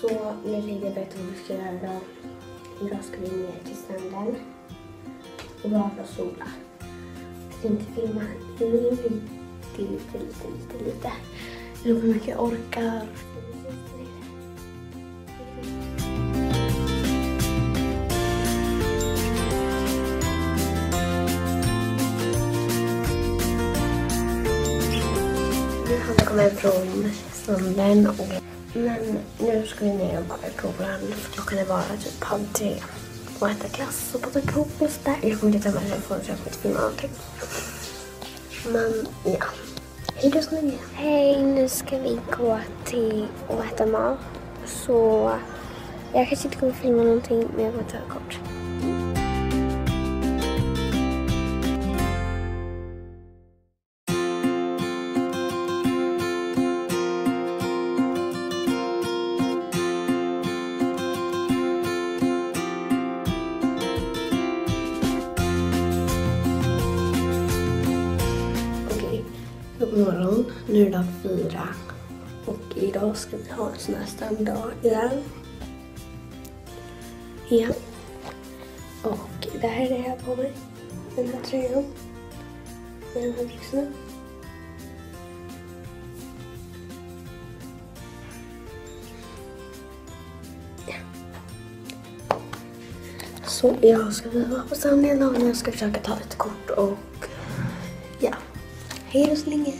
Så nu ligger det vad vi ska göra idag. Idag ska vi ner till stranden och bada och sola. Jag tänkte filma lite. Jag vet hur mycket jag orkar. Nu har vi kommit från stranden men nu ska vi ner och bada i poolen. Klockan är bara typ 2:30 och äta glass och bada kokos där. Jag kommer inte ta med telefonen så jag får inte filma någonting. Men ja, hej då så länge. Hej, nu ska vi gå till och äta mat. Så jag kanske inte kommer filma någonting men jag kommer ta det kort. God morgon, nu är det dag 4 och idag ska vi ha en sån här stranddag igen. Ja. Och det här är det jag har på mig. Den här tröjan. Med de här byxorna. Ja. Så jag ska vara på stranden och jag ska försöka ta ett kort och ja. Hej då så länge.